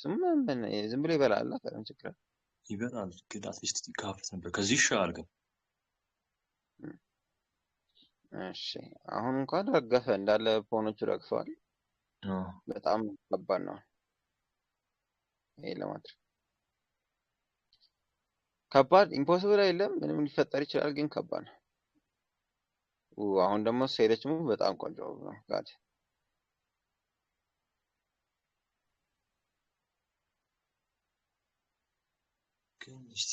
እሱም ምን ዝም ብሎ ይበላል ታዲያ ችግር አለ? ይበላል ግን አትሊስት ይካፈት ነበር ከዚህ ይሻላል ግን እሺ አሁን እንኳን ረገፈ እንዳለ ፖኖቹ ረግፈዋል። በጣም ከባድ ነው ይሄ ለማድረግ ከባድ ኢምፖሲብል አይደለም ምንም ሊፈጠር ይችላል ግን ከባድ ነው። አሁን ደግሞ ሴደች ሙቭ በጣም ቆንጆ ነው ጋድ ግን እስቲ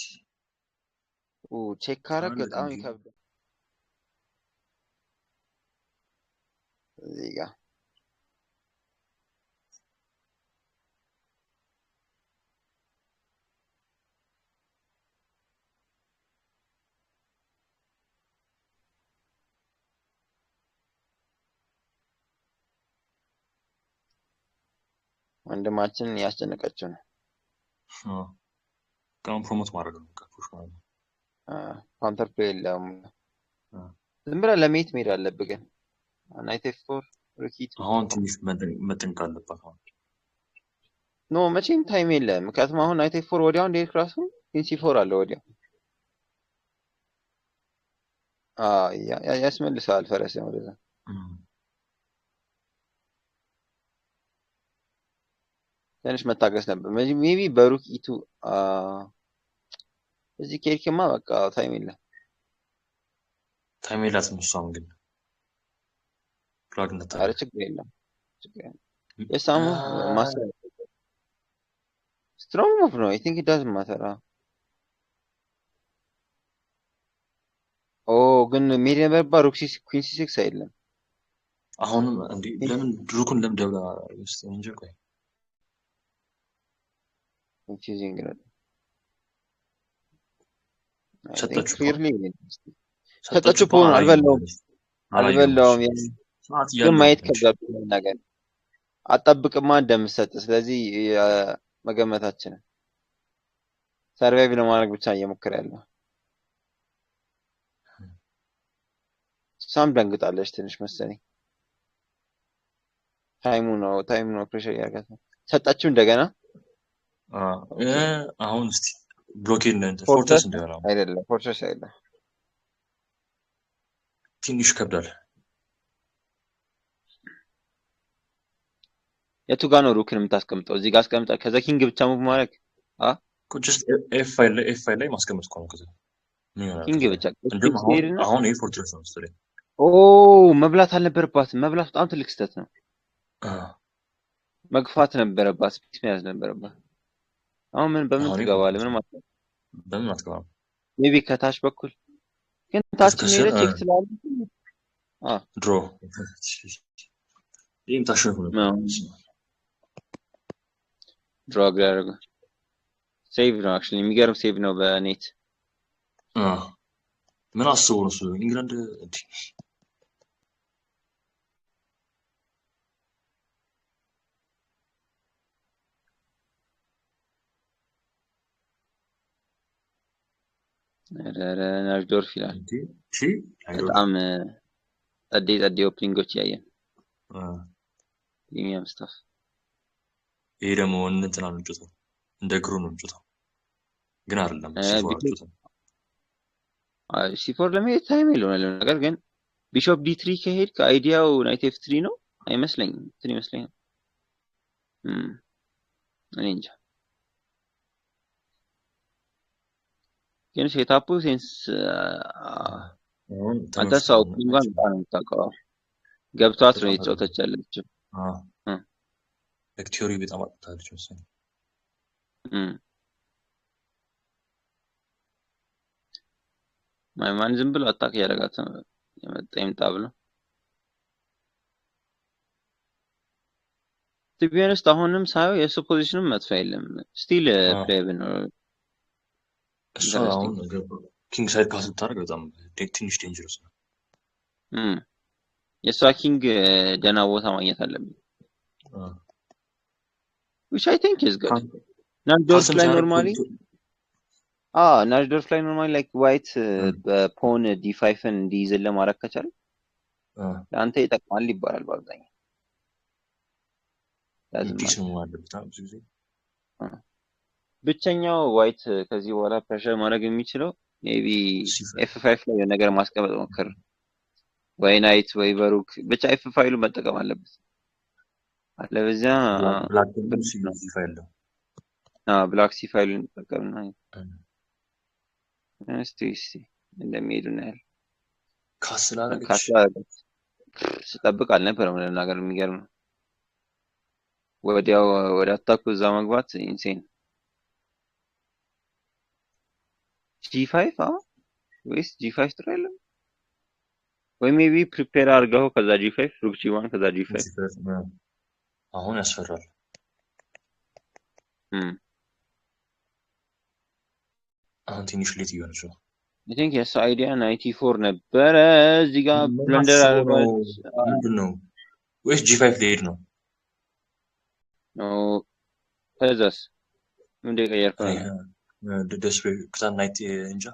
ቼክ ካረግ በጣም ይከብዳል እዚህ ጋር ወንድማችን ያስጨነቀችው ነው። ካም ፕሮሞት ማድረግ ነው ከፉሽ ማለት ነው። ካውንተር ፕሌይ የለም። ዝም ብለህ ለሜት መሄድ አለብህ ግን ናይት ኤፍ ፎር ሩኪት አሁን ትንሽ መጠንቅ አለባት አሁን ኖ መቼም ታይም የለም። ምክንያቱም አሁን ናይት ኤፍ ፎር ወዲያው እንደ ክራሱ ፒሲ ፎር አለ ወዲያው ያስመልሰዋል ፈረስ ወደዛ ትንሽ መታገስ ነበር። ሜቢ በሩክ ኢቱ እዚህ ኬርክማ በቃ ታይም የለም። ታይም የላትም እሷም ግን ፍላግ ነታ ኧረ ችግር የለም ችግር የለም። የሳሙ ማስተር ስትሮንግ ሙቭ ነው። አይ ቲንክ ኢት ዳዝንት ማተር ግን ሜሪ ነበር ሩክ ኩዊን ሲ6 አይደለም። አሁን እንዴ ለምን ድሩክን ለምን ደብላ እንጂ ቆይ ኮንፊውዚንግ ነው። ሰጠችው ፖን አልበላውም ግን ማየት ከብዳል ነገር አጠብቅማ እንደምሰጥ ስለዚህ መገመታችንን ሰርቫይቭ ለማድረግ ብቻ እየሞከረ ያለው ሳም ደንግጣለች ትንሽ መሰለኝ። ታይሙ ነው ፕሬሸር ያርጋት ሰጣችሁ እንደገና አሁን እስቲ ብሎኬድ ነው ፎርትረስ እንደሆነ አይደለም ፎርትረስ አይደለም ትንሽ ከብዳል። የቱ ጋር ነው ሩክን የምታስቀምጠው? እዚህ ጋር አስቀምጣ ከዛ ኪንግ ብቻ ሙቭ ማድረግ ጀስት ኤፍ ላይ ማስቀመጥ ነው ከዛ ኪንግ ብቻ አሁን ይሄ ፎርትረስ ነው መሰለኝ። መብላት አልነበረባትም። መብላት በጣም ትልቅ ስህተት ነው። መግፋት ነበረባት። ስፔስ መያዝ ነበረባት። አሁን በምን ትገባለህ? በምን አትገባም? ሜቢ ከታች በኩል ግን ታች ሜለ ቼክ ስላለ ድሮ ይሄም ታሸፉ ነው ድሮግ ያደረገ ሴቭ ነው። አክቹሊ የሚገርም ሴቭ ነው በኔት ምን አስቡ ነው እሱ ኢንግላንድ ናርዶርፍ ይላል። በጣም ጸዴ ኦፕኒንጎች ያየን ፕሪሚየም ስታፍ። ይሄ ደግሞ እንትና ነው ጮታው እንደ ግሩ ነው ጮታው ግን አይደለም ሲፎር ለመሄድ ታይም የለውም ነገር ግን ቢሾፕ ዲ3 ከሄድ ከአይዲያው ናይት ኤፍ3 ነው አይመስለኝም። እንትን ይመስለኛል እኔ እንጃ ግን ሴታፑ ሴንስ አንተ ሰው እንኳን በጣም የምታውቀው ገብቷት ነው የተጫወተች ያለችው። ቲዮሪ በጣም አጥታለች መሰለኝ። ማን ዝም ብሎ አታክ ያደረጋት ነው የመጣ ይምጣ ብሎ ቲቢያንስ አሁንም ሳይው የሱ ፖዚሽንም መጥፎ የለም። ስቲል ፕሌይብል ነው። እሱ አሁን ኪንግ ሳይድ ካስል ታደርግ በጣም ትንሽ ዴንጀረስ ነው። የሷ ኪንግ ደህና ቦታ ማግኘት አለብን። which I think is good. ናርዶርፍ ላይ ኖርማሊ ናርዶርፍ ላይ ኖርማሊ ላይክ ዋይት በፖን ዲ5ን እንዲይዝል ለማድረግ ከቻለ ለአንተ ይጠቅማል ይባላል በአብዛኛው። ብቸኛው ዋይት ከዚህ በኋላ ፕሬሸር ማድረግ የሚችለው ሜቢ C5 ኤፍ5 ላይ የሆነ ነገር ማስቀመጥ ሞክር፣ ወይ ናይት ወይ በሩክ ብቻ ኤፍ ፋይሉ መጠቀም አለበት። አለበዚያ ብላክ ደግሞ ብልጥ ነው። C5 አለው። ብላክ ሲ ፋይሉን እንጠቀምና እስቲ እንደሚሄዱ እናያለን። ካስል አደረገች። ካስል አደረገች። ስጠብቅ አልነበረም ለመናገር የሚገርም ነው። ወዲያው ወደ አታኩ እዛ መግባት ኢንሴን። ጂ5 ወይስ ጂ5 ጥሩ የለም ወይ ሜቢ ፕሪፔር አድርገው ከዛ ጂ5 ሩክ ጂ1 ከዛ ጂ5 አሁን ያስፈራል። አሁን ትንሽ ሌት እየሆነች ነው። I think የሱ አይዲያ 94 ነበረ። እዚህ ጋር ብለንደር አድርጓለች። ምንድን ነው ወይስ ጂ5 ሊሄድ ነው? ከዛስ ምንድን የቀየርከው? ክሳን ናይት እንጃ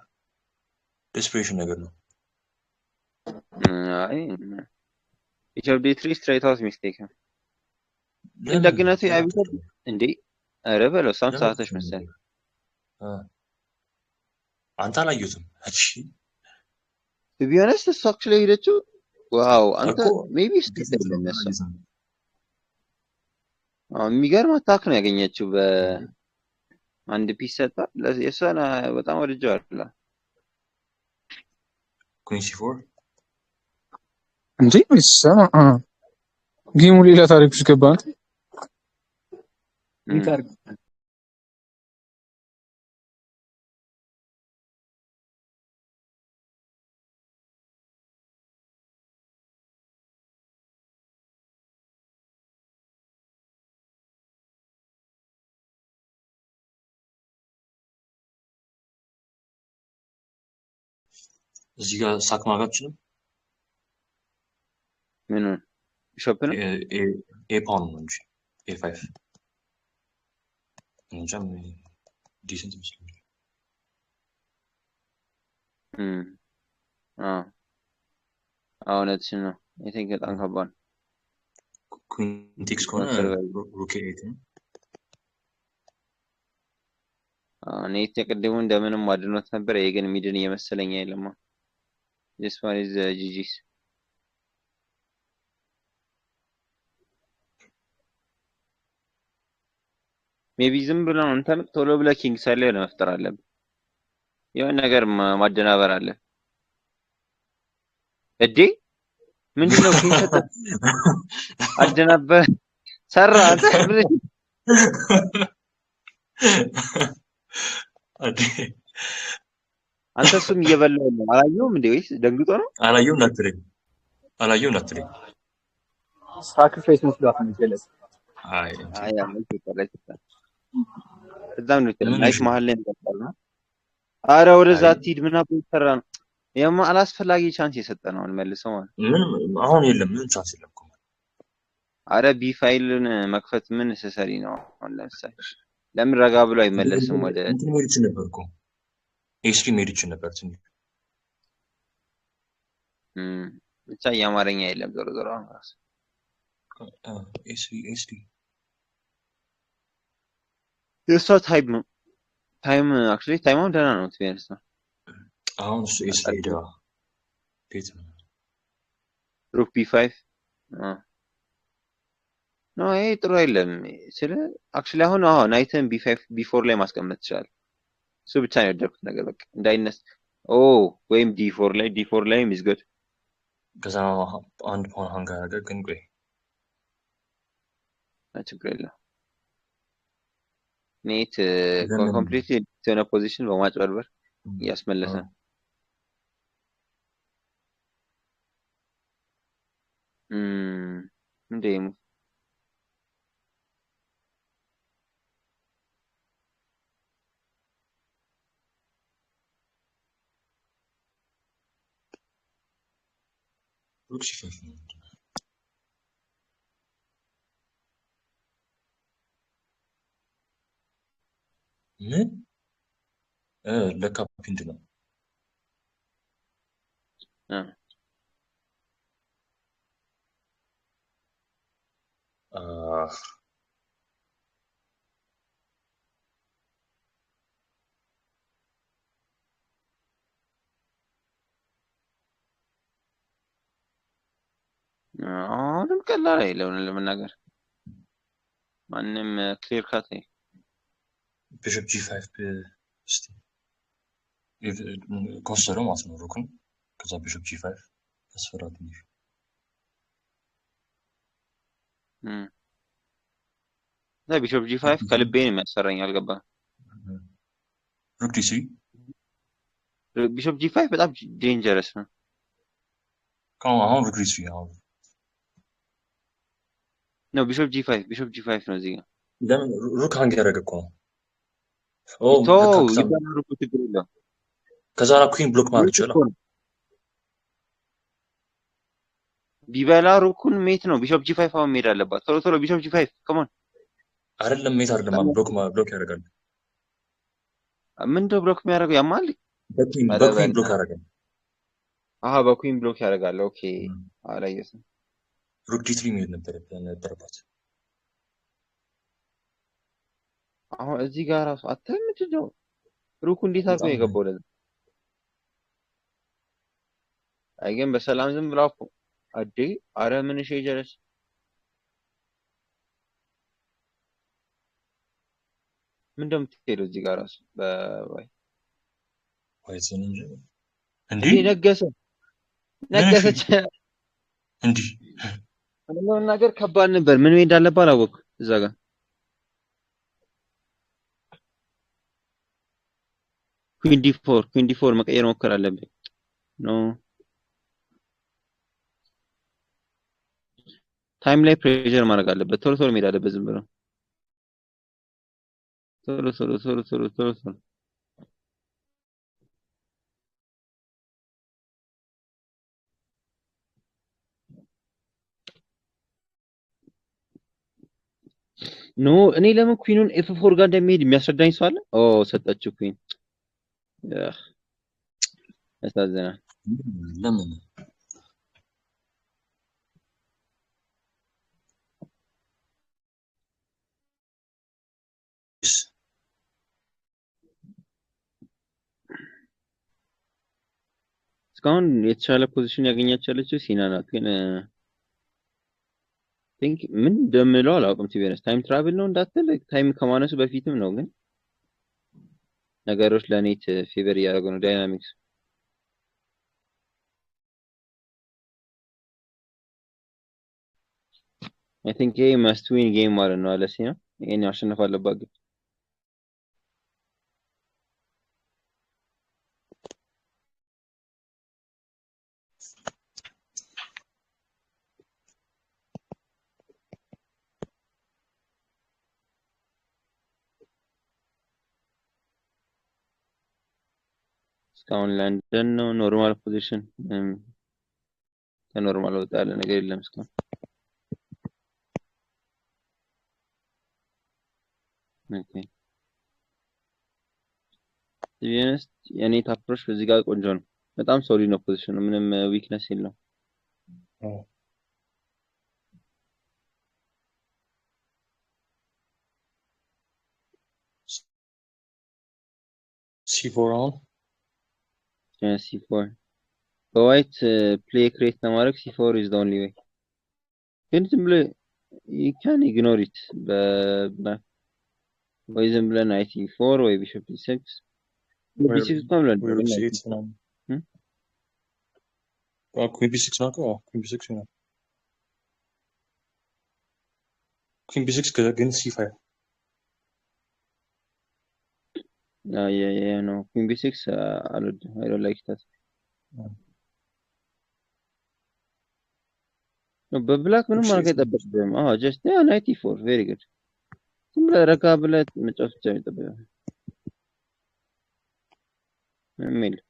ዴስፕሬሽን ነገር ነው። አይ ኢትዮጵ ዴ3 ስትሬት አውት ሚስቴክ ነው። ደግነቱ ያቢሰጥ እንዴ ኧረ በለው ሳም ሰዓተሽ መሰለኝ። አንተ አላየሁትም። እሺ ቢሆነስ እሱ አክቹሊ ሄደችው። ዋው አንተ ሜቢ ስቴት ለነሱ የሚገርም አታክ ነው ያገኘችው። በአንድ ፒስ ሰጣ። የእሷን በጣም ወድጄዋለሁ። ኩዊን C4 እንዴ ሰማ ጌሙ ሌላ ታሪክ ውስጥ ገባ። እዚህ ጋር ሳክ ማጋችን ነው። ምን ሾፕ ነው? ኤ ፓውን ነው እንጂ ኤ5 እንጃም ዲሰንት መስሎኝ። እውነትሽን ነው። አይ ቲንክ በጣም ከባድ ኩንቲክስ ከሆነ ሩክ ኤት ነው። ኔት የቅድሙ እንደምንም አድኖት ነበር። ይሄ ግን ሚድን እየመሰለኝ አይደለም። this one is GG's ሜቢ ዝም ብሎ እንትን ቶሎ ብለህ ኪንግ ሳይል ላይ መፍጠር አለብህ። የሆነ ነገር ማደናበር አለ። እዴ ምንድነው ኪንግ ሰጠ አደናበር ሰራ አንተ እሱም እየበላው ነው። አላየውም እንዴ ወይስ ደንግጦ ነው? አላየውም ናትሬ ሳክሪፋይስ መስሏት ነው ጀለስ። አይ እዛም ነው ናይት መሀል ላይ ነው። አረ ወደዛ አትሂድ ምን አብሮ ይሰራ ነው። የማ አላስፈላጊ ቻንስ የሰጠ ነው መልሰው ማለት ምንም አሁን የለም። ምን ቻንስ የለም እኮ አረ ቢ ፋይልን መክፈት ምን ነሰሰሪ ነው? አሁን ለምሳሌ ለምን ረጋ ብሎ አይመለስም? ወደ እንትን ሜዲች ነበር እኮ ኤስሪ ሜዲች ነበር ትንሽ ብቻ የአማርኛ የለም። ዞሮ ዞሮ ራስ ኤስሪ የሷ ታይም አክቹሊ ታይሙም ደህና ነው ትቤርስ ነው። አሁን እሱ ኤስሪ ሄዳ ቤት ነው ሩክ ቢ5 ነው። ይሄ ጥሩ አይደለም። ስለ አክቹሊ አሁን ናይትን ቢ5 ቢ4 ላይ ማስቀመጥ ይችላል። እሱ ብቻ ነው የወደድኩት ነገር በቃ እንዳይነስ ወይም ዲ4 ላይ ሚዝገድ ከዛ አንድ ፓውን ሃንግ አደረገ። ግን ቆይ ችግር የለም። ኔት ኮምፕሊትሊ የሆነ ፖዚሽን በማጭበርበር እያስመለሰ እንዴ ሩክ C5 ነው ምን ለካ ፒንድ ነው። አሁንም ቀላል አይደለም ለመናገር ማንም ክሊር ካት ነው። ቢሾፕ ጂ5 እስቲ ከወሰደው ማለት ነው ሩክን ከዛ ቢሾፕ ጂ5 ያስፈራ ትንሽ ቢሾፕ ጂ5 ከልቤ ነው የሚያስፈራኝ አልገባም። ሩክ ዲ3 ቢሾፕ ጂ5 በጣም ዴንጀረስ ነው። አሁን ሩክ ዲ3 አሁን ነው ቢሾፕ ጂ5 ነው እዚህ ጋር ለምን ሩክ ሃንግ ያደረገ እኮ ነው። ይባላል ሩክ ችግር የለውም። ከዛ ኩዊን ብሎክ ማድረግ ይችላል። ቢበላ ሩኩን ሜት ነው። ቢሾፕ ጂ5 አሁን መሄድ አለባት። ቶሎ ቢሾፕ ጂ5 ከሞን አይደለም ሜት አይደለም ብሎክ ያደርጋል። ምንድነው ብሎክ የሚያደርገው? ያማል በኩዊን ብሎክ ያደርጋል። በኩዊን ብሎክ ያደርጋል። ኦኬ አላየሁትም። ሩክ ዲ3 መሄድ ነበረባት። አሁን እዚህ ጋር ራሱ አተም ምንድነው ሩኩ እንዴት አድርጎ የገባው ለዛ? አይገን በሰላም ዝም ብላ እኮ አዴ አረ ምን እሺ ጀለስ ምን እንደምትሄደው እዚህ ጋር ራሱ በባይ ወይስ እንዴ ነገሰች እንዴ ምንም ነገር ከባድ ነበር። ምን ሄድ አለባ አላወቅም እዛ ጋር ኩዊን ዲ4 መቀየር ሞከር አለብኝ ኖ ታይም ላይ ፕሬሸር ማድረግ አለበት። ቶሎ መሄድ አለበት። ዝም ብሎ ቶሎ ኖ እኔ ለምን ኩዊኑን ኤፍ4 ጋር እንደሚሄድ የሚያስረዳኝ ሰው አለ? ሰጠችው ኩዊን ያሳዝናል። ለምን እስካሁን የተሻለ ፖዚሽን ያገኛች ያለችው ሲና ናት። ግን ቲንክ ምን እንደምለው አላውቅም። ቲቪነስ ታይም ትራቭል ነው እንዳትል ታይም ከማነሱ በፊትም ነው። ግን ነገሮች ለኔት ፌቨር እያደረጉ ነው ዳይናሚክስ I think ይሄ must win game ማለት ነው አለ ሲና። ይሄን ማሸነፍ አለባት ግን እስካሁን ለንደን ነው ኖርማል ፖዚሽን ከኖርማል ወጣ ያለ ነገር የለም እስካሁን። ኦኬ ቲቪነስ የኔት አፕሮች በዚህ ጋር ቆንጆ ነው። በጣም ሶሊድ ነው ፖዚሽኑ፣ ምንም ዊክነስ የለውም። C4 አሁን C4 በዋይት ፕሌይ ክሬት ለማድረግ C4 is the only way። ግን ዝም ብለህ you can ignore it በብላክ ወይ ዝም ብለህ ናይት E4 ወይ ቢሾፕ E6 ቢሾፕ እንኳን ብለን ኩዊን ቢ6 ነው እኮ ኩዊን ቢ6 ነው። ኩዊን ቢ6 ግን C5 yeah no Queen B6 I don't like that no በብላክ ምንም ማድረግ አይጠበቅብህም። just ናይት E4 very good ዝም ብለህ ረጋ ብለህ መጫወት ብቻ ነው የሚጠበቅብህ። ምንም የለም